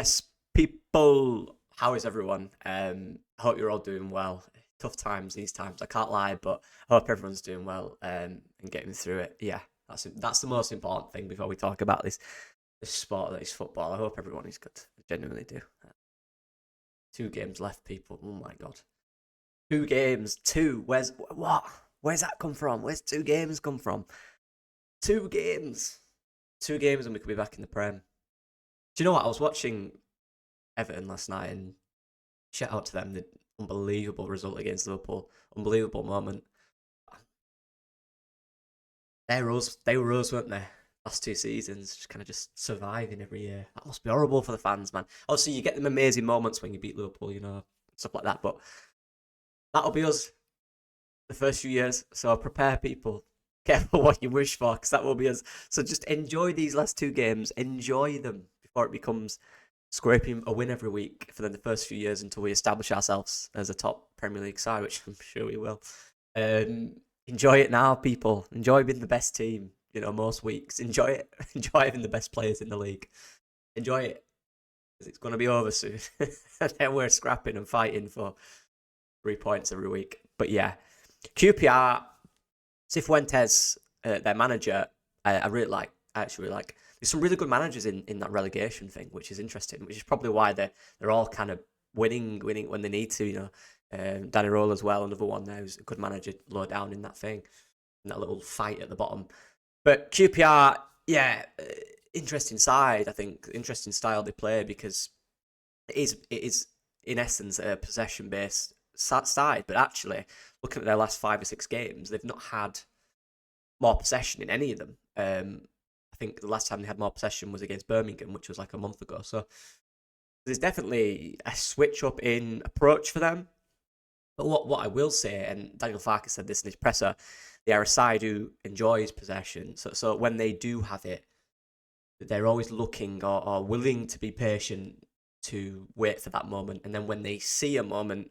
Yes, people, how is everyone? I hope you're all doing well. Tough times these times, I can't lie, but I hope everyone's doing well and getting through it. Yeah, that's the most important thing before we talk about this sport that is football. I hope everyone is good. I genuinely do. 2 games left, people. Oh my god, 2 games. Two. Where's what? Where's that come from? Where's 2 games come from? 2 games. 2 games, and we could be back in the Prem. Do you know what? I was watching Everton last night, and shout out to them. The unbelievable result against Liverpool. Unbelievable moment. They were us, weren't they? Last 2 seasons, just kind of just surviving every year. That must be horrible for the fans, man. Obviously, you get them amazing moments when you beat Liverpool, stuff like that. But that'll be us the first few years. So prepare, people. Careful what you wish for, because that will be us. So just enjoy these last 2 games. Enjoy them before it becomes scraping a win every week for the first few years until we establish ourselves as a top Premier League side, which I'm sure we will. Enjoy it now, people. Enjoy being the best team, most weeks. Enjoy it. Enjoy having the best players in the league. Enjoy it, because it's going to be over soon. And then we're scrapping and fighting for 3 points every week. But yeah, QPR, Cifuentes, their manager, I actually really like. There's some really good managers in that relegation thing, which is interesting, which is probably why they're all kind of winning when they need to, Danny Roll as well, another one there who's a good manager low down in that thing, in that little fight at the bottom. But QPR, yeah, interesting side, I think, interesting style they play, because it is in essence a possession-based side, but actually, looking at their last 5 or 6 games, they've not had more possession in any of them. I think the last time they had more possession was against Birmingham, which was like a month ago. So there's definitely a switch up in approach for them. But what I will say, and Daniel Farke said this in his presser, they are a side who enjoys possession. So when they do have it, they're always looking or willing to be patient to wait for that moment. And then when they see a moment,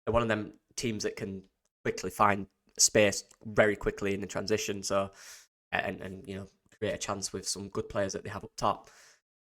they're one of them teams that can quickly find space very quickly in the transition. So and create a chance with some good players that they have up top.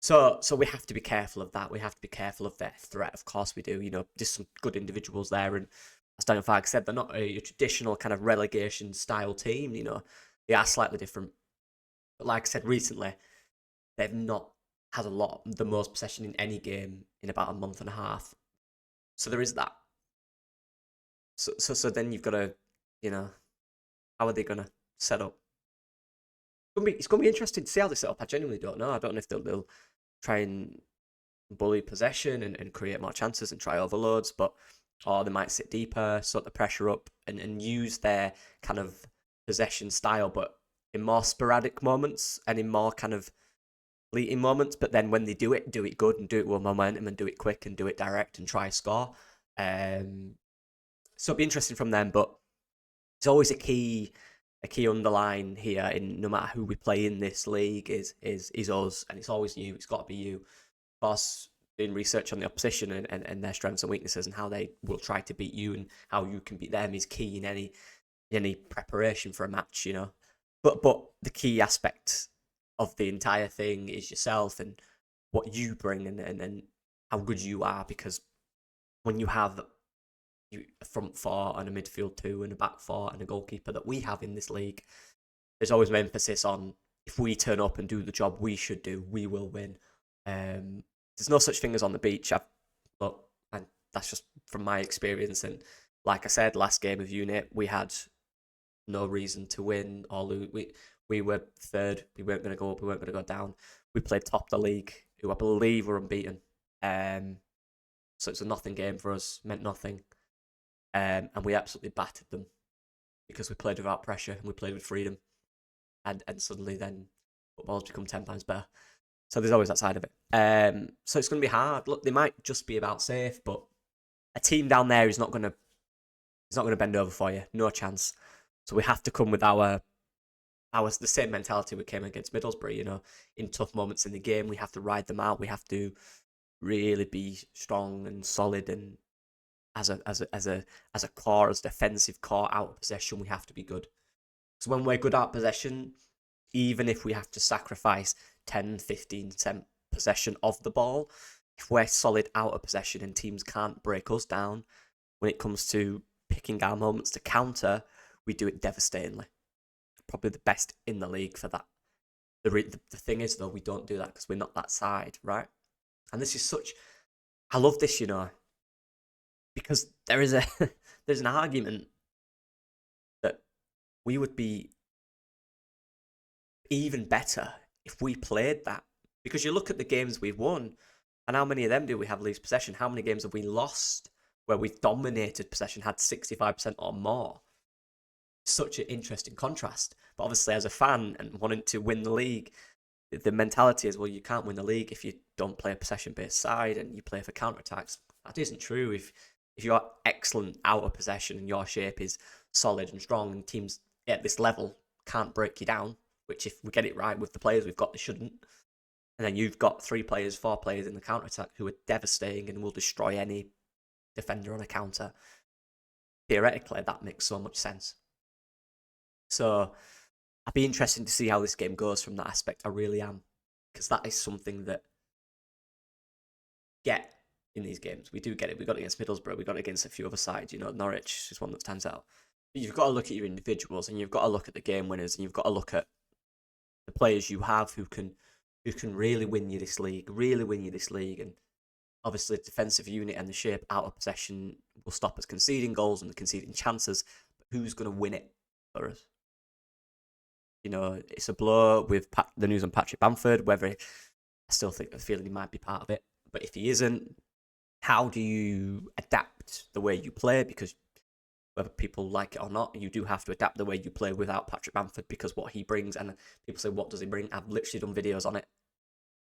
So we have to be careful of that. We have to be careful of their threat. Of course we do. Just some good individuals there. And as Daniel Farke said, they're not a traditional kind of relegation style team. They are slightly different. But like I said recently, they've not had the most possession in any game in about a month and a half. So there is that. So then you've got to, how are they going to set up? It's going to be interesting to see how they set up. I genuinely don't know. I don't know if they'll try and bully possession and create more chances and try overloads, or they might sit deeper, sort the pressure up, and use their kind of possession style, but in more sporadic moments and in more kind of fleeting moments. But then when they do it good and do it with momentum and do it quick and do it direct and try score. So it'll be interesting from them, but it's always a key underline here in no matter who we play in this league is us, and it's always you. It's got to be you. Of course, doing research on the opposition and their strengths and weaknesses and how they will try to beat you and how you can beat them is key in any preparation for a match, But the key aspect of the entire thing is yourself and what you bring and how good you are, because when you have a front four and a midfield 2 and a back 4 and a goalkeeper that we have in this league, there's always an emphasis on if we turn up and do the job we should do, we will win. There's no such thing as on the beach. And that's just from my experience. And like I said, last game of Unit, we had no reason to win or lose. We were third. We weren't going to go up. We weren't going to go down. We played top of the league, who I believe were unbeaten. So it's a nothing game for us. Meant nothing. And we absolutely battered them because we played without pressure and we played with freedom. And suddenly then football's become 10 times better. So there's always that side of it. So it's going to be hard. Look, they might just be about safe, but a team down there is not going to bend over for you. No chance. So we have to come with the same mentality we came against Middlesbrough. In tough moments in the game, we have to ride them out. We have to really be strong and solid, and as a core, as defensive core out of possession, we have to be good. So when we're good out of possession, even if we have to sacrifice 10, 15% possession of the ball, if we're solid out of possession and teams can't break us down when it comes to picking our moments to counter, we do it devastatingly. Probably the best in the league for that. The thing is, though, we don't do that because we're not that side, right? And this is such... I love this, you know, because there's an argument that we would be even better if we played that. Because you look at the games we've won, and how many of them do we have least possession? How many games have we lost where we've dominated possession, had 65% or more? Such an interesting contrast. But obviously, as a fan and wanting to win the league, the mentality is, well, you can't win the league if you don't play a possession-based side and you play for counter-attacks. That isn't true. If you're excellent out of possession and your shape is solid and strong and teams at this level can't break you down, which if we get it right with the players we've got, they shouldn't. And then you've got 3 players, 4 players in the counter-attack who are devastating and will destroy any defender on a counter. Theoretically, that makes so much sense. So I'd be interested to see how this game goes from that aspect. I really am. Because that is something that get in these games. We do get it. We got it against Middlesbrough. We got it against a few other sides. You know, Norwich is one that stands out. But you've got to look at your individuals and you've got to look at the game winners and you've got to look at the players you have who can really win you this league, And obviously, the defensive unit and the shape out of possession will stop us conceding goals and the conceding chances. But who's going to win it for us? You know, it's a blow with the news on Patrick Bamford, whether I still think the feeling he might be part of it. But if he isn't, how do you adapt the way you play? Because whether people like it or not, you do have to adapt the way you play without Patrick Bamford because what he brings, and people say, what does he bring? I've literally done videos on it.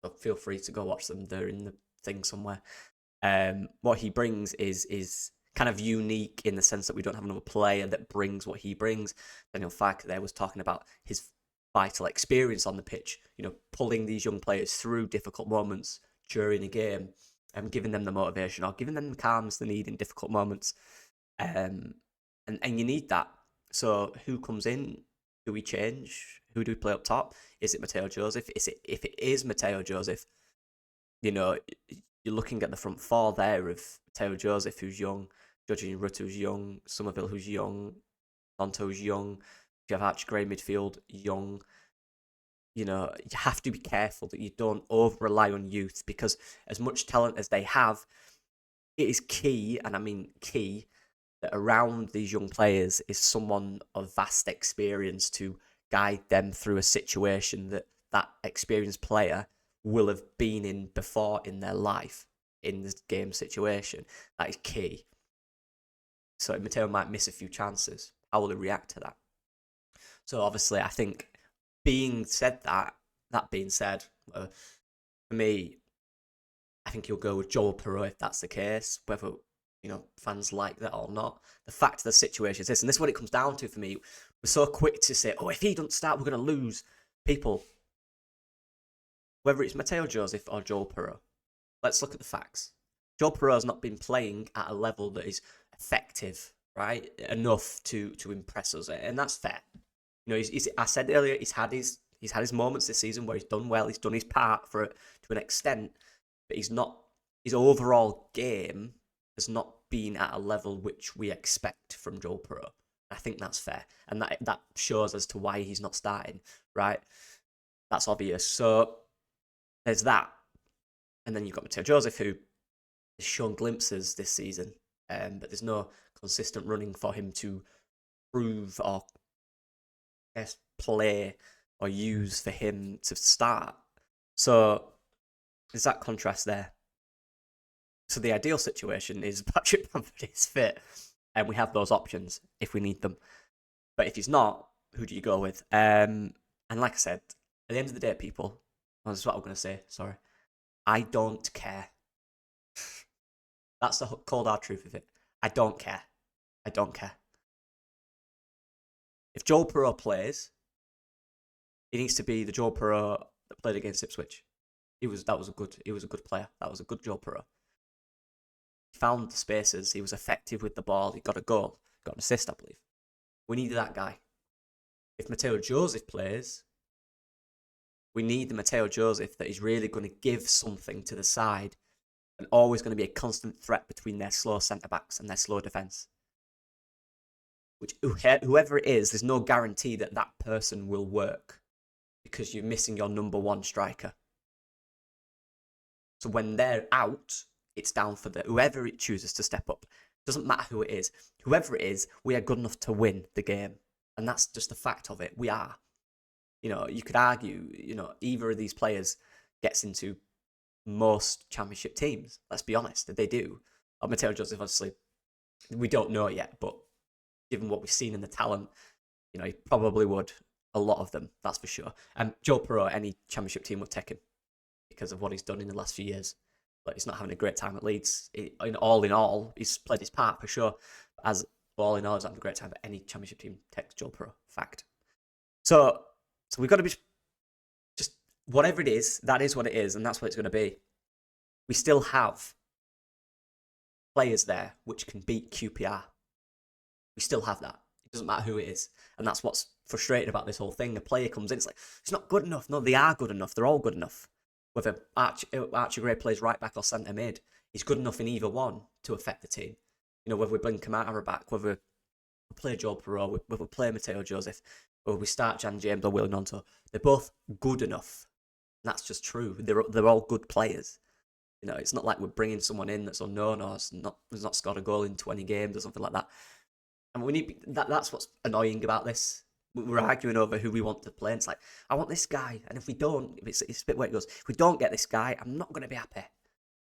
So feel free to go watch them. They're in the thing somewhere. What he brings is kind of unique in the sense that we don't have another player that brings what he brings. Daniel Farke there was talking about his vital experience on the pitch, you know, pulling these young players through difficult moments during a game and giving them the motivation or giving them the calms they need in difficult moments. And you need that. So who comes in? Do we change? Who do we play up top? Is it Mateo Joseph? If it is Mateo Joseph, you know, you're looking at the front 4 there of Mateo Joseph, who's young, Jorginho Rutt, who's young, Somerville, who's young, Tonto, who's young. You have Archie Gray midfield, young. You know, you have to be careful that you don't over-rely on youth because as much talent as they have, it is key, and I mean key, that around these young players is someone of vast experience to guide them through a situation that experienced player will have been in before in their life in this game situation. That is key. So Mateo might miss a few chances. How will he react to that? So obviously, I think that being said, for me, I think you'll go with Joel Perreault if that's the case, whether, you know, fans like that or not. The fact of the situation is this, and this is what it comes down to for me. We're so quick to say, oh, if he doesn't start, we're going to lose. People, whether it's Mateo Joseph or Joel Perreault, let's look at the facts. Joel Perreault's not been playing at a level that is effective, right, enough to impress us, and that's fair. You know, I said earlier, he's had his moments this season where he's done well, he's done his part to an extent, but his overall game has not been at a level which we expect from Joel Perreault. I think that's fair, and that shows as to why he's not starting, right? That's obvious. So there's that, and then you've got Mateo Joseph, who has shown glimpses this season, but there's no consistent running for him to prove or play or use for him to start. So there's that contrast there. So the ideal situation is Patrick Bamford is fit and we have those options if we need them. But if he's not, who do you go with? And like I said, at the end of the day, people, this is what I'm going to say, sorry. I don't care. That's the cold hard truth of it. I don't care. If Joel Perreault plays, it needs to be the Joel Perreault that played against Ipswich. He was a good player. That was a good Joel Perreault. He found the spaces. He was effective with the ball. He got a goal. Got an assist, I believe. We needed that guy. If Mateo Joseph plays, we need the Mateo Joseph that is really going to give something to the side and always going to be a constant threat between their slow centre-backs and their slow defence. Which, whoever it is, there's no guarantee that that person will work because you're missing your number one striker. So when they're out, it's down for whoever it chooses to step up. Doesn't matter who it is. Whoever it is, we are good enough to win the game. And that's just the fact of it. We are. You could argue, either of these players gets into most championship teams. Let's be honest, they do. Matteo Joseph, obviously, we don't know yet, but given what we've seen in the talent, he probably would. A lot of them, that's for sure. And Joe Perot, any championship team would take him because of what he's done in the last few years. But he's not having a great time at Leeds. All in all, he's played his part for sure. As all in all, he's having a great time. But any championship team takes Joe Perot. Fact. So we've got to be just whatever it is. That is what it is, and that's what it's going to be. We still have players there which can beat QPR. We still have that. It doesn't matter who it is, and that's what's frustrating about this whole thing. A player comes in, it's like it's not good enough. No, they are good enough. They're all good enough. Whether Archie Gray plays right back or centre mid, he's good enough in either one to affect the team. Whether we bring Kamara back, whether we play Joe Perot, whether we play Matteo Joseph, whether we start Jan James or Will Nonto, they're both good enough. And that's just true. They're all good players. It's not like we're bringing someone in that's unknown or has not scored a goal in 20 games or something like that. And we need that's what's annoying about this. We're arguing over who we want to play. And it's like, I want this guy. And if we don't, it's a bit where it goes, if we don't get this guy, I'm not going to be happy.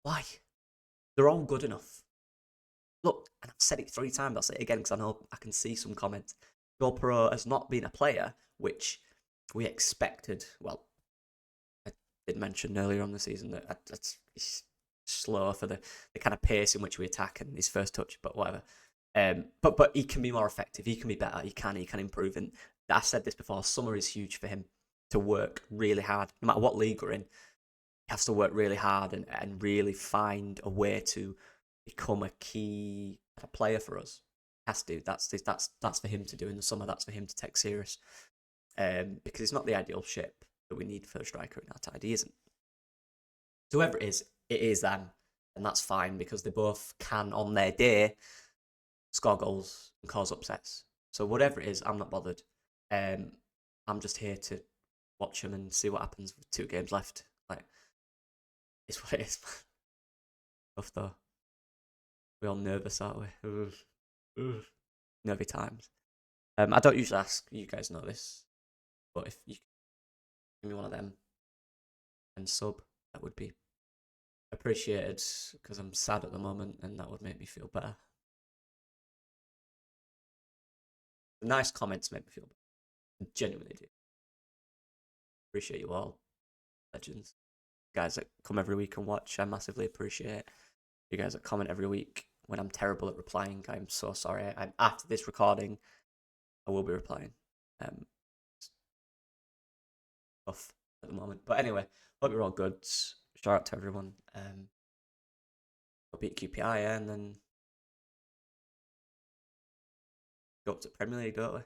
Why? They're all good enough. Look, and I've said it 3 times, I'll say it again because I know I can see some comments. Joe Perot has not been a player which we expected. Well, I did mention earlier on the season that he's slow for the kind of pace in which we attack and his first touch, but whatever. But he can be more effective. He can be better. He can improve. And I said this before. Summer is huge for him to work really hard. No matter what league we're in, he has to work really hard and really find a way to become a key player for us. Has to. That's for him to do in the summer. That's for him to take serious. Because it's not the ideal shape that we need for a striker in our side. He isn't. So whoever it is them, and that's fine because they both can on their day score goals and cause upsets. So whatever it is, I'm not bothered. I'm just here to watch them and see what happens with 2 games left. Like, it's what it is. Tough though. We're all nervous, aren't we? Nervy times. I don't usually ask, you guys know this, but if you give me one of them and sub, that would be appreciated because I'm sad at the moment and that would make me feel better. The nice comments make me feel better. I genuinely do. Appreciate you all. Legends. Guys that come every week and watch, I massively appreciate. You guys that comment every week when I'm terrible at replying, I'm so sorry. After this recording, I will be replying. Tough at the moment. But anyway, hope you're all good. Shout out to everyone. We'll beat QPR, and then go up to Premier League, don't we?